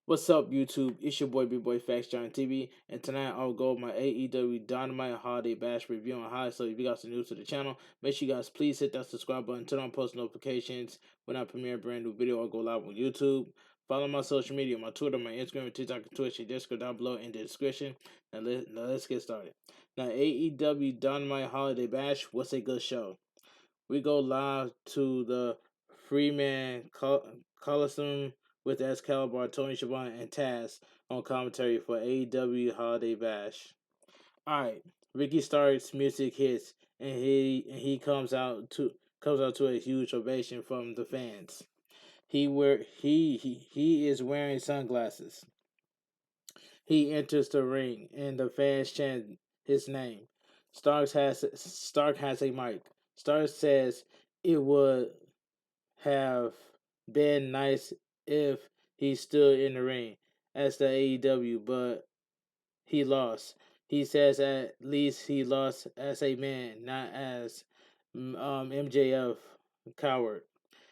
What's up, YouTube? It's your boy Bigboyfactsjonnytv, and tonight I'll go over my AEW Dynamite Holiday Bash review on high. So if you guys are new to the channel, make sure you guys please hit that subscribe button, turn on post notifications when I premiere a brand new video or go live on YouTube. Follow my social media, my Twitter, my Instagram, TikTok, and Twitch, and Discord down below in the description. Now let's get started. Now AEW Dynamite Holiday Bash was a good show. We go live to the Freeman Coliseum with Excalibur, Tony Schiavone, and Taz on commentary for AEW Holiday Bash. Alright, Ricky Starks' music hits, and he comes out to a huge ovation from the fans. He is wearing sunglasses. He enters the ring, and the fans chant his name. Stark has a mic. Stark says it would have been nice if he stood in the ring as the AEW, but he lost. He says at least he lost as a man, not as MJF coward.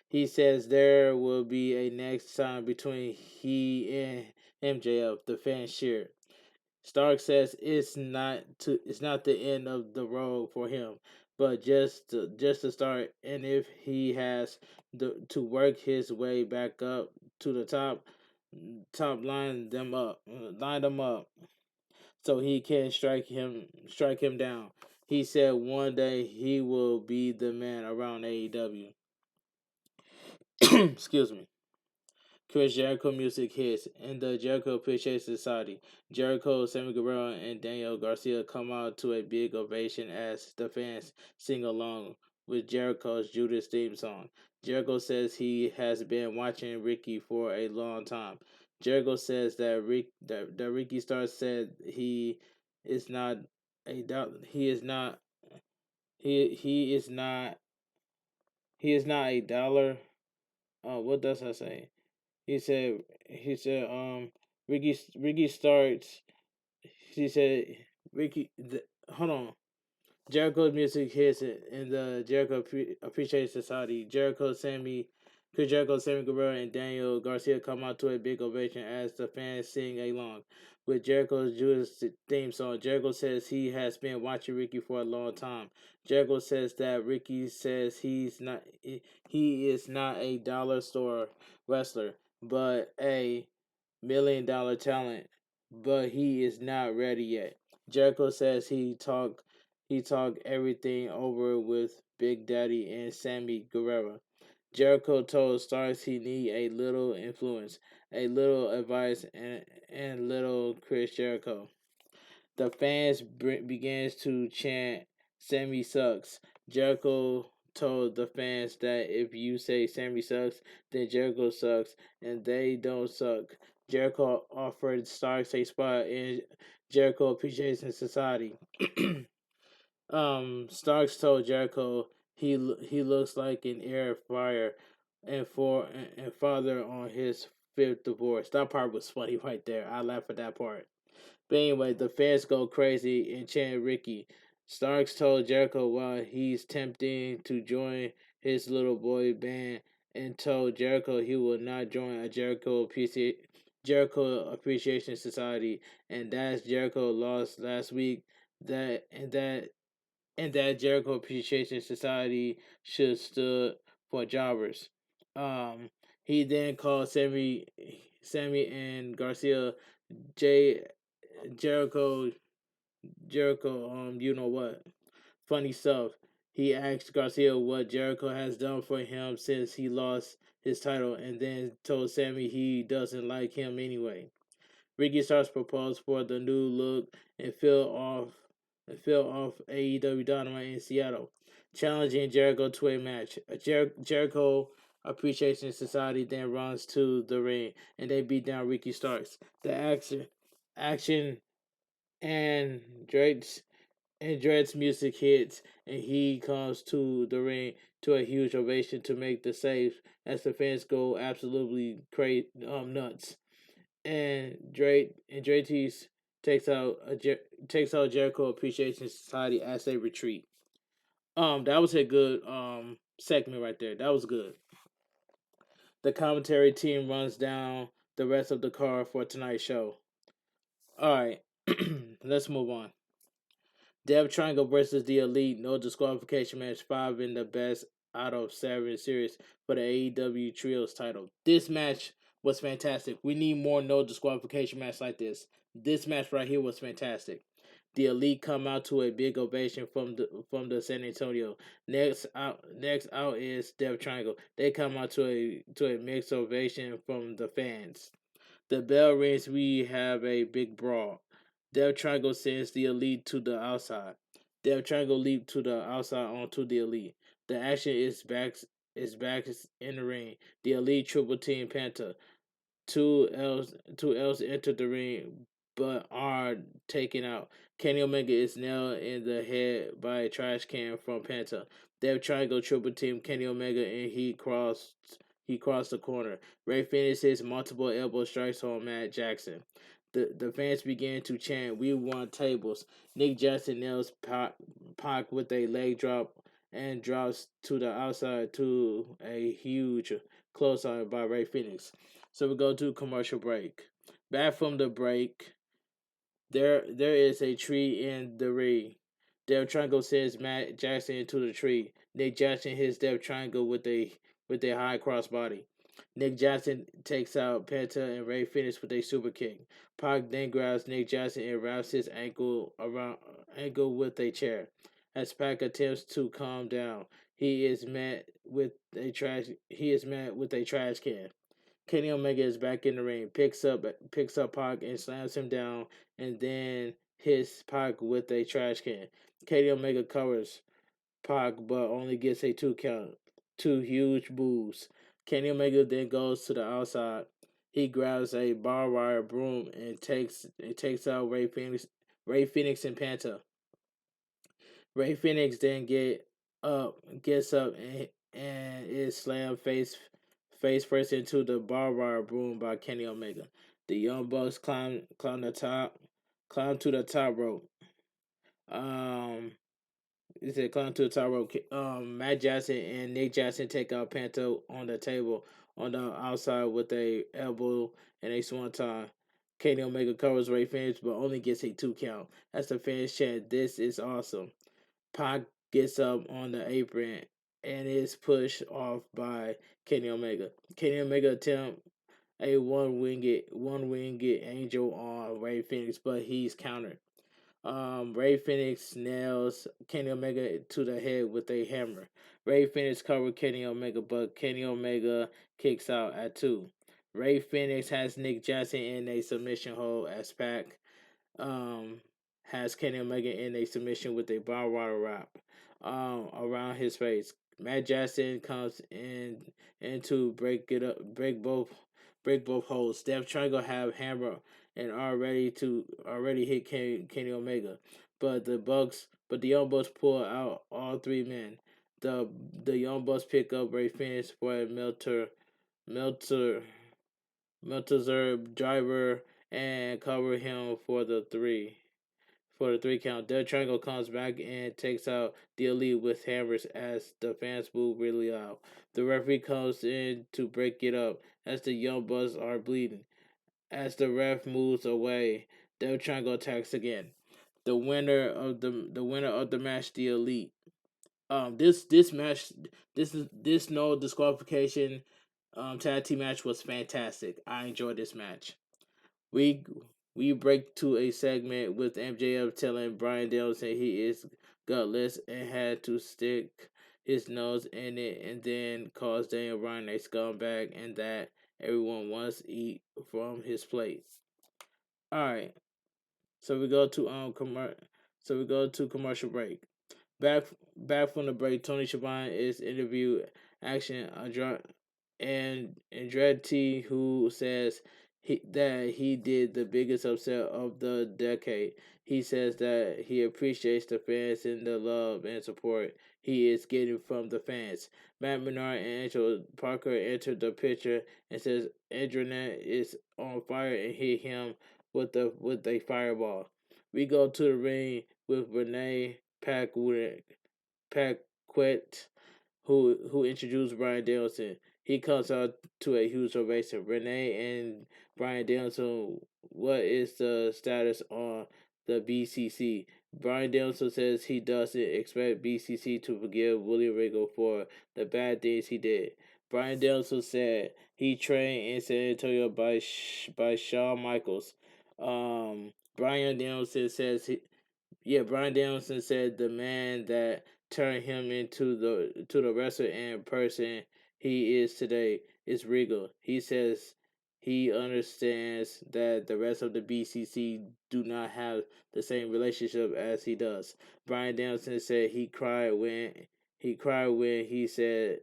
He says there will be a next time between he and MJF. The fans cheer. Stark says it's not the end of the road for him, but just to start. And if he has to work his way back up to the top, line them up, so he can strike him down. He said one day he will be the man around AEW. Excuse me. Chris Jericho music hits in the Jericho Appreciation Society. Jericho, Sammy Guevara, and Daniel Garcia come out to a big ovation as the fans sing along with Jericho's Judas theme song. Jericho says he has been watching Ricky for a long time. Jericho says that Ricky Starks said is not he is not he is not a dollar. What does I say? He said Ricky starts he said hold on. Jericho's music hits in the Jericho Appreciation Society. Chris Jericho, Sammy Guevara, and Daniel Garcia come out to a big ovation as the fans sing along with Jericho's Judas theme song. Jericho says he has been watching Ricky for a long time. Jericho says that Ricky says he is not a dollar store wrestler, but a $1 million talent, but he is not ready yet. Jericho says he talked everything over with Big Daddy and Sammy Guevara. Jericho told Starks he need a little influence, a little advice, and little Chris Jericho. The fans begins to chant, Sammy sucks. Jericho told the fans that if you say Sammy sucks, then Jericho sucks, and they don't suck. Jericho offered Starks a spot in Jericho Appreciation Society. Starks told Jericho he looks like an air fryer and father on his fifth divorce. That part was funny right there. I laughed at that part. But anyway, the fans go crazy and chant Ricky. Starks told Jericho why he's tempting to join his little boy band and told Jericho he will not join a Jericho Appreciation Society, and that's Jericho lost last week. That and that and that Jericho Appreciation Society should stood for jobbers. Um, he then called Sammy and Garcia J Jericho you know what? Funny stuff. He asked Garcia what Jericho has done for him since he lost his title, and then told Sammy he doesn't like him anyway. Ricky Starks proposed for the new look and fell off AEW Dynamite in Seattle, challenging Jericho to a match. Jericho Appreciation Society then runs to the ring and they beat down Ricky Starks. The action and Drake's music hits and he comes to the ring to a huge ovation to make the save as the fans go absolutely crazy nuts. And Drake takes out Jericho Appreciation Society as they retreat. That was a good segment right there. That was good. The commentary team runs down the rest of the card for tonight's show. All right, let's move on. Dev Triangle versus the Elite, no disqualification match, 5 in the best out of 7 series for the AEW Trios title. This match was fantastic. We need more no disqualification match like this. This match right here was fantastic. The Elite come out to a big ovation from the San Antonio. Next out is Dev Triangle. They come out to a mixed ovation from the fans. The bell rings. We have a big brawl. Dev Triangle sends the Elite to the outside. Dev Triangle leap to the outside onto the Elite. The action is back in the ring. The Elite triple team Penta. Two L's enter the ring, but are taken out. Kenny Omega is nailed in the head by a trash can from Penta. Dev Triangle triple team Kenny Omega, and he crossed the corner. Ray finishes multiple elbow strikes on Matt Jackson. The fans began to chant, "We want tables." Nick Jackson nails Pac with a leg drop and drops to the outside to a huge clothesline by Ray Phoenix. So we go to commercial break. Back from the break, there is a tree in the ring. Dev Triangle sends Matt Jackson into the tree. Nick Jackson hits Dev Triangle with a high crossbody. Nick Jackson takes out Penta and Ray Phoenix with a super kick. Pac then grabs Nick Jackson and wraps his ankle with a chair. As Pac attempts to calm down, he is met with a trash can. Kenny Omega is back in the ring, picks up Pac and slams him down, and then hits Pac with a trash can. Kenny Omega covers Pac, but only gets a 2 count. Two huge boos. Kenny Omega then goes to the outside. He grabs a barbed wire broom and takes out Ray Phoenix and Panta. Ray Phoenix then gets up and is slammed face first into the barbed wire broom by Kenny Omega. The Young Bucks climb to the top rope. Um, he said climb to the top rope. Matt Jackson and Nick Jackson take out Panto on the table on the outside with a elbow and a swanton. Kenny Omega covers Ray Phoenix, but only gets a 2 count. As the fans chant, "This is awesome." Pac gets up on the apron and is pushed off by Kenny Omega. Kenny Omega attempt a one winged angel on Ray Phoenix, but he's countered. Ray Phoenix nails Kenny Omega to the head with a hammer. Ray Phoenix covered Kenny Omega, but Kenny Omega kicks out at 2. Ray Phoenix has Nick Jackson in a submission hold as Pac um, has Kenny Omega in a submission with a barbed wire wrap around his face. Matt Jackson comes in to break both holds. Death Triangle have Hammer and already hit Kenny Omega, but the Young Bucks pull out all 3 men. The Young Bucks pick up Ray Phoenix for a Melter Meltzer driver and cover him for the three count. Death Triangle comes back and takes out the Elite with hammers as the fans boo really loud. The referee comes in to break it up as the Young Bucks are bleeding. As the ref moves away, Death Triangle attacks again. The winner of the match, the Elite. This match, this no disqualification tag team match was fantastic. I enjoyed this match. We we break to a segment with MJF telling Brian Danielson he is gutless and had to stick his nose in it, and then calls Daniel Bryan a scumbag and that everyone wants to eat from his plate. All right, so we go to commercial break. Back back from the break, Tony Schiavone is interviewed Action and Andretti, who says that he did the biggest upset of the decade. He says that he appreciates the fans and the love and support he is getting from the fans. Matt Menard and Angelo Parker entered the picture and says Andretti is on fire and hit him with a fireball. We go to the ring with Renee Paquette, who introduced Brian Danielson. He comes out to a huge ovation. Renee and Brian Danielson, what is the status on the BCC? Brian Danielson says he doesn't expect BCC to forgive William Regal for the bad things he did. Brian Danielson said he trained in San Antonio by Shawn Michaels. Brian Danielson says Brian Danielson said the man that turned him into the wrestler and person he is today is Regal. He says he understands that the rest of the BCC do not have the same relationship as he does. Brian Danielson said he cried when he said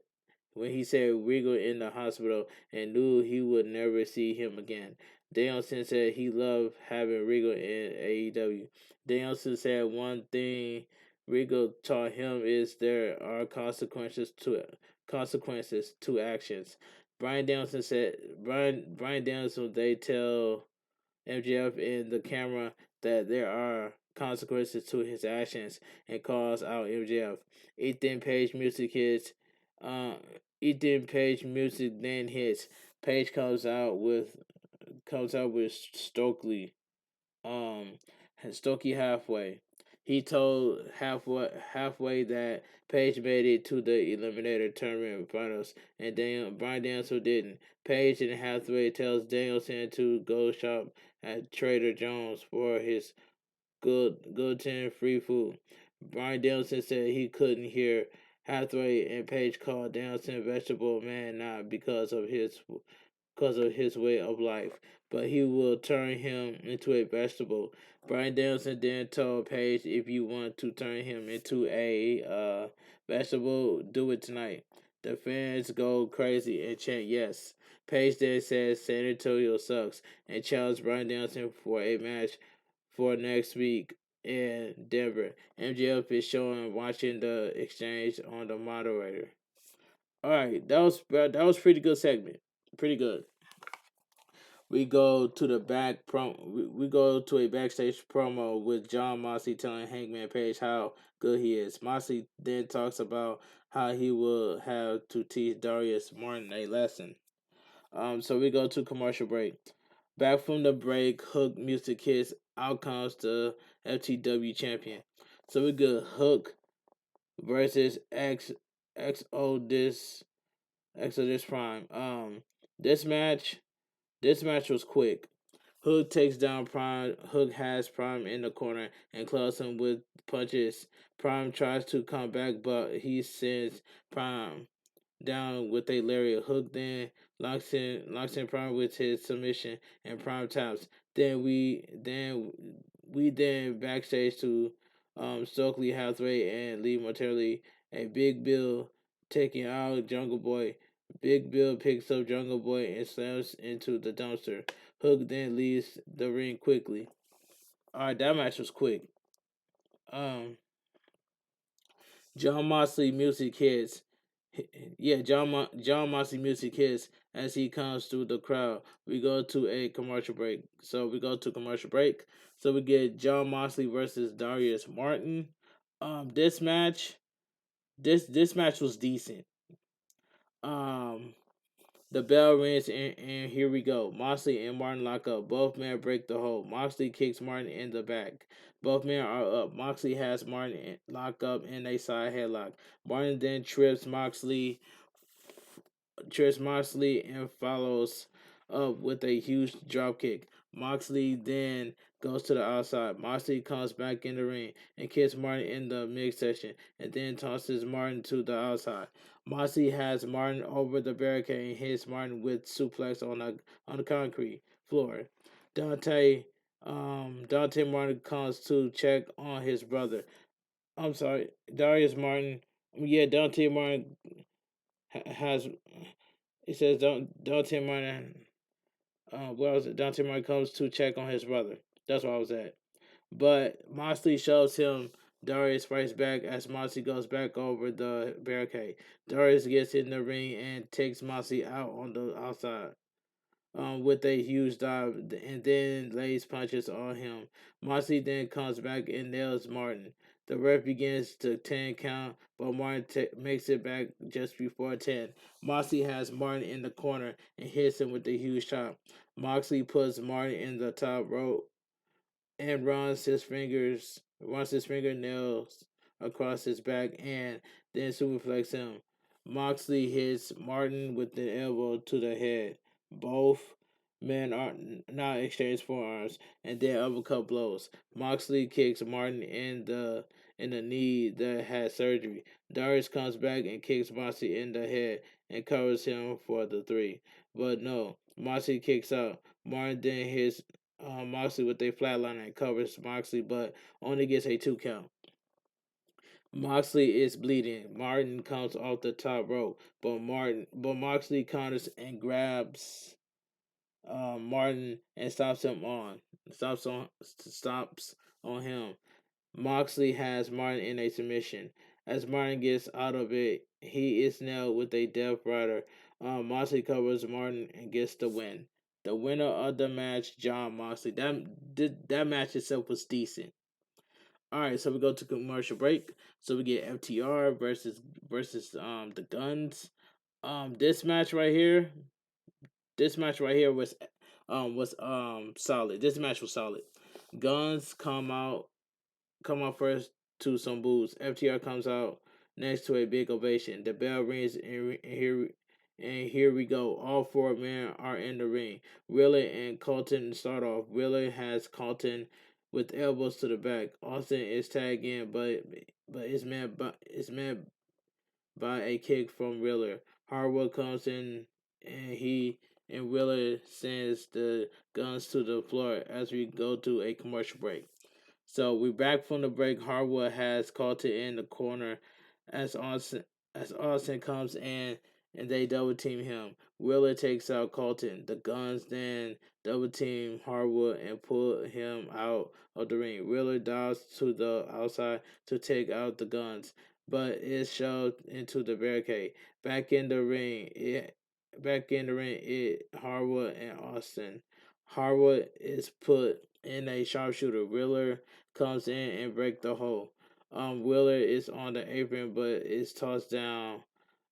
Regal in the hospital and knew he would never see him again. Danielson said he loved having Regal in AEW. Danielson said one thing Regal taught him is there are consequences to actions. Brian Danielson they tell MJF in the camera that there are consequences to his actions and calls out MJF. Ethan Page music hits. Uh, Ethan Page music then hits. Page comes out with um Stokely halfway. He told halfway that Page made it to the Eliminator Tournament finals, and Brian Danielson didn't. Page and Hathaway tells Danielson to go shop at Trader Joe's for his gluten free food. Brian Danielson said he couldn't hear Hathaway and Page call Danielson vegetable man not because of his way of life, but he will turn him into a vegetable. Brian Danielson then told Page, if you want to turn him into a vegetable, do it tonight. The fans go crazy and chant yes. Page then says San Antonio sucks and challenged Brian Danielson for a match for next week in Denver. MJF is showing watching the exchange on the moderator. All right, that was pretty good segment. Pretty good. We go to the we go to a backstage promo with John Moxley telling Hangman Page how good he is. Moxley then talks about how he will have to teach Darius Martin a lesson. So we go to commercial break. Back from the break, Hook music hits. Out comes the FTW champion. So we got Hook versus Exodus Prime. This match this match was quick. Hook takes down Prime. Hook has Prime in the corner and clubs him with punches. Prime tries to come back, but he sends Prime down with a lariat. Hook then locks in Prime with his submission and Prime taps. Then we backstage to Stokely Hathaway and Lee Martelli. A Big Bill taking out Jungle Boy. Big Bill picks up Jungle Boy and slams into the dumpster. Hook then leaves the ring quickly. Alright, that match was quick. Um John Moxley music hits. John Moxley music hits as he comes through the crowd. We go to a commercial break. So we get John Moxley versus Darius Martin. This match, this match was decent. Um, the bell rings and here we go. Moxley and Martin lock up. Both men break the hold. Moxley kicks Martin in the back. Both men are up. Moxley has Martin locked up in a side headlock. Martin then trips Moxley and follows up with a huge dropkick. Moxley then goes to the outside. Moxley comes back in the ring and kicks Martin in the midsection and then tosses Martin to the outside. Moxley has Martin over the barricade and hits Martin with suplex on the concrete floor. Dante Martin comes to check on his brother. I'm sorry, Darius Martin. Yeah, Dante Martin has. It says Dante Martin. What was it? Dante Martin comes to check on his brother. That's where I was at. But Moxley shows him. Darius fights back as Moxley goes back over the barricade. Darius gets in the ring and takes Moxley out on the outside with a huge dive and then lays punches on him. Moxley then comes back and nails Martin. The ref begins to 10 count, but Martin makes it back just before 10. Moxley has Martin in the corner and hits him with a huge chop. Moxley puts Martin in the top rope and runs his fingernails across his back and then superflex him. Moxley hits Martin with the elbow to the head. Both men are now exchange forearms and then uppercut blows. Moxley kicks Martin in the knee that had surgery. Darius comes back and kicks Moxley in the head and covers him for the three. But no, Moxley kicks out. Martin then hits Moxley with a flatliner and covers Moxley, but only gets a 2 count. Moxley is bleeding. Martin comes off the top rope, but Moxley counters and grabs Martin and stops on him. Moxley has Martin in a submission. As Martin gets out of it, he is nailed with a Death Rider. Moxley covers Martin and gets the win. The winner of the match, John Moxley. That match itself was decent. All right, so we go to commercial break. So we get FTR versus the Guns. This match right here, was solid. This match was solid. Guns come out first to some boos. FTR comes out next to a big ovation. The bell rings, and here we go. All four men are in the ring. Wheeler and Colton start off. Wheeler has Colton with elbows to the back. Austin is tagged in, but is met by a kick from Wheeler. Harwood comes in, and Wheeler sends the Guns to the floor as we go to a commercial break. So we're back from the break. Harwood has Colton in the corner as Austin comes in and they double team him. Wheeler takes out Colton. The Guns then double team Harwood and pull him out of the ring. Wheeler dives to the outside to take out the Guns, but is shoved into the barricade. Back in the ring, Harwood and Austin. Harwood is put in a sharpshooter. Wheeler comes in and break the hole. Wheeler is on the apron but is tossed down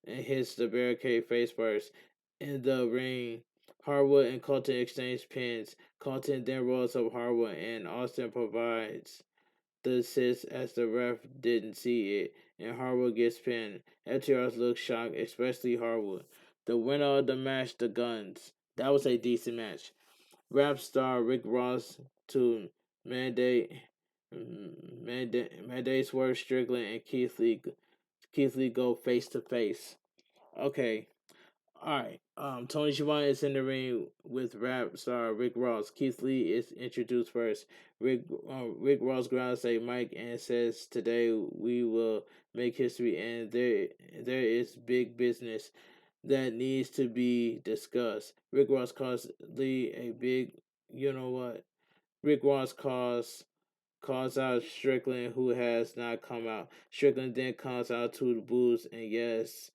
and hits the barricade face first. In the ring, Harwood and Colton exchange pins. Colton then rolls up Harwood and Austin provides the assist as the ref didn't see it and Harwood gets pinned. FTR looks shocked, especially Harwood. The winner of the match, the Guns. That was a decent match. Rap star Rick Ross to mandate mandate Swerve Strickland and Keith Lee go face to face. Okay. Alright. Tony Schiavone is in the ring with rap star Rick Ross. Keith Lee is introduced first. Rick Ross grabs a mic and says, "Today we will make history, and there is big business that needs to be discussed." Rick Ross calls Lee a big, you know what? Rick Ross calls out Strickland, who has not come out. Strickland then calls out to the Bulls, and yes,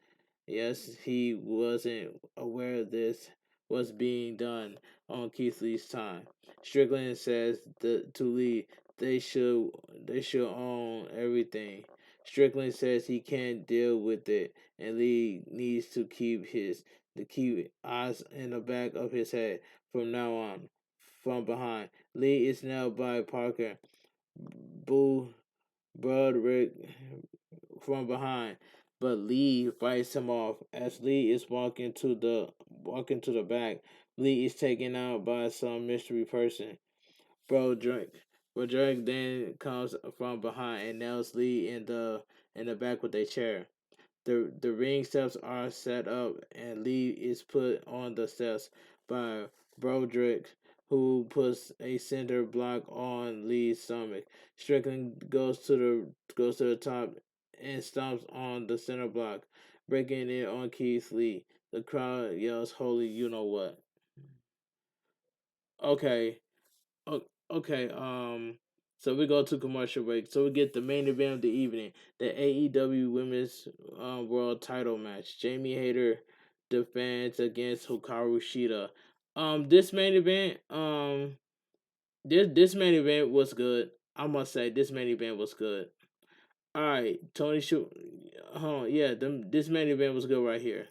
he wasn't aware this was being done on Keith Lee's time. Strickland says to Lee they should own everything. Strickland says he can't deal with it, and Lee needs to keep eyes in the back of his head from now on. From behind, Lee is nailed by Parker. Boo Broderick from behind, but Lee fights him off. As Lee is walking to the back, Lee is taken out by some mystery person. Broderick. Broderick then comes from behind and nails Lee in the back with a chair. The ring steps are set up and Lee is put on the steps by Broderick, who puts a center block on Lee's stomach. Strickland goes to the top and stomps on the center block, breaking it on Keith Lee. The crowd yells, "Holy, you know what?" Okay, okay. So we go to commercial break. So we get the main event of the evening, the AEW Women's World Title match. Jamie Hayter defends against Hikaru Shida. This main event, this main event was good. I must say, this main event was good. All right, Tony. Yeah, this main event was good right here.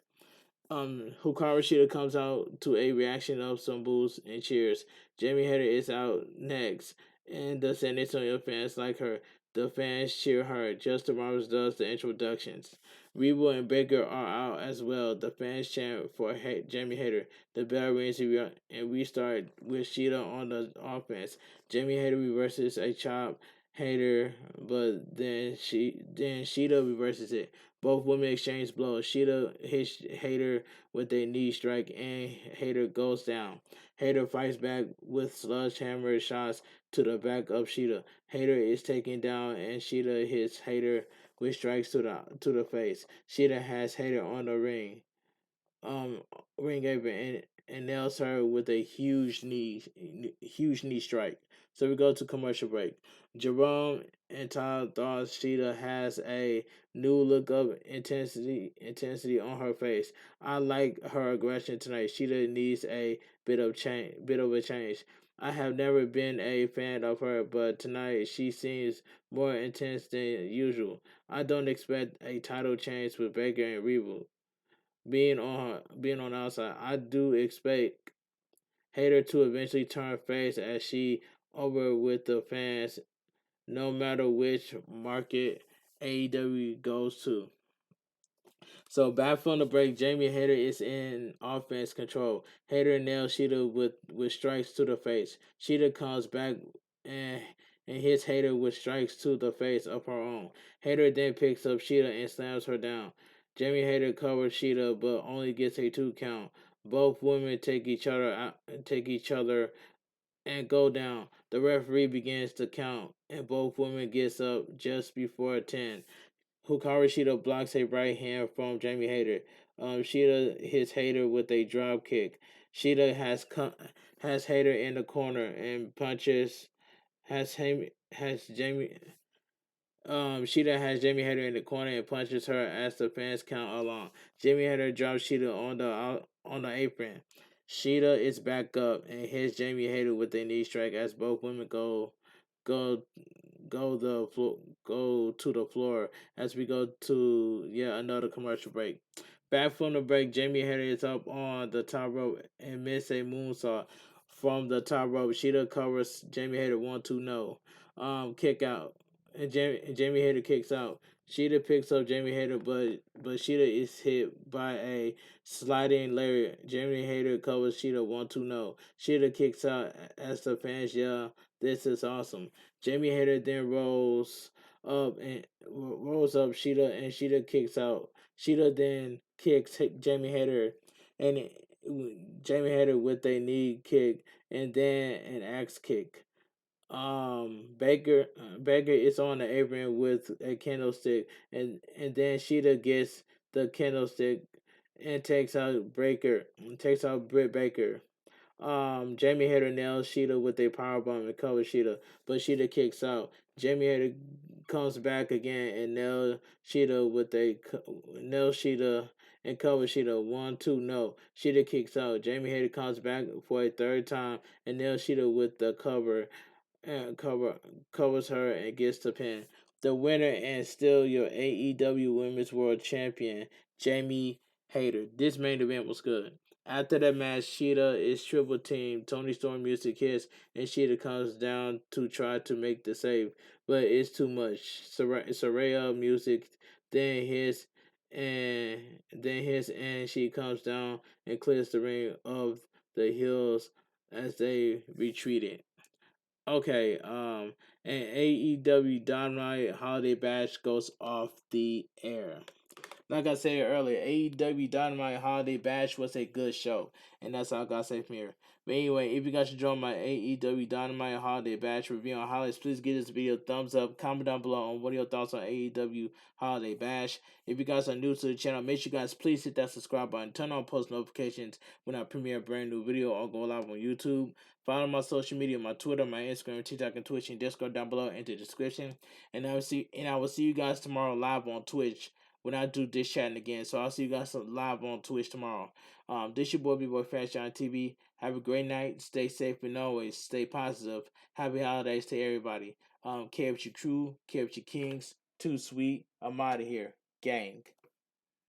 Hikaru Shida comes out to a reaction of some boos and cheers. Jamie Hayter is out next, and the San Antonio fans like her. The fans cheer her. Justin Roberts does the introductions. Rebo and Baker are out as well. The fans chant for Jamie Hayter. The bell rings and we start with Shida on the offense. Jamie Hayter reverses a chop. Hayter, but then Shida reverses it. Both women exchange blows. Shida hits Hayter with a knee strike, and Hayter goes down. Hayter fights back with sledgehammer shots to the back of Shida. Hayter is taken down, and Shida hits Hayter with strikes to the face. Shida has Hayter on the um ring apron and nails her with a huge knee strike. So we go to commercial break. Jerome and Todd thought Sheeta has a new look of intensity on her face. I like her aggression tonight. Sheeta needs a bit of a change. I have never been a fan of her, but tonight she seems more intense than usual. I don't expect a title change with Baker and Regal being on the outside. I do expect Hater to eventually turn face as she over with the fans, no matter which market AEW goes to. So back from the break, Jamie Hayter is in offense control. Hayter nails Sheeta with strikes to the face. Sheeta comes back and and hits Hayter with strikes to the face of her own. Hayter then picks up Sheeta and slams her down. Jamie Hayter covers Sheeta but only gets a 2 count. Both women take each other and go down. The referee begins to count and both women gets up just before 10. Hikaru Shida blocks a right hand from Jamie Hayter. Shida hits Hayter with a drop kick. Shida has Hayter in the corner and punches has Jamie Shida has Jamie Hayter in the corner and punches her as the fans count along. Jamie Hayter drops Shida on the apron. Shida is back up and hits Jamie Hayter with a knee strike as both women go go to the floor as we go to yet another commercial break. Back from the break, Jamie Hayter is up on the top rope and miss a moonsault from the top rope. Shida covers Jamie Hayter 1-2 no. Kick out. And Jamie Hayter kicks out. Shida picks up Jamie Hayter, but Shida is hit by a sliding lariat. Jamie Hayter covers Shida 1-2 no. Shida kicks out as the fans yell, "This is awesome." Jamie Hayter then rolls up Sheeta and Sheeta kicks out. Sheeta then kicks Jamie Hayter and Jamie Hayter with a knee kick and then an axe kick. Baker is on the apron with a candlestick and then Sheeta gets the candlestick and takes out Britt Baker. Jamie Hayter nails Sheeta with a powerbomb and covers Sheeta, but Sheeta kicks out. Jamie Hayter comes back again and nails Sheeta and covers Sheeta 1-2 no. Sheeta kicks out. Jamie Hayter comes back for a third time and nails Sheeta with the and covers her and gets the pin. The winner and still your AEW Women's World Champion, Jamie Hayter. This main event was good. After that match, Sheeta is triple team. Tony Storm music hits, and Sheeta comes down to try to make the save, but it's too much. Saraya music then and and she comes down and clears the ring of the heels as they retreated. Okay, and AEW Dynamite Holiday Bash goes off the air. Like I said earlier, AEW Dynamite Holiday Bash was a good show, and that's all I gotta say from here. But anyway, if you guys enjoy my AEW Dynamite Holiday Bash review on holidays, please give this video a thumbs up. Comment down below on what are your thoughts on AEW Holiday Bash. If you guys are new to the channel, make sure you guys please hit that subscribe button, turn on post notifications when I premiere a brand new video or go live on YouTube. Follow my social media, my Twitter, my Instagram, TikTok, and Twitch, and Discord down below in the description. And I will see you guys tomorrow live on Twitch when I do this chatting again. So I'll see you guys live on Twitch tomorrow. This your boy Bigboyfactsjonnytv. Have a great night. Stay safe and always stay positive. Happy holidays to everybody. Care of your crew, care of your kings. Too sweet. I'm out of here. Gang.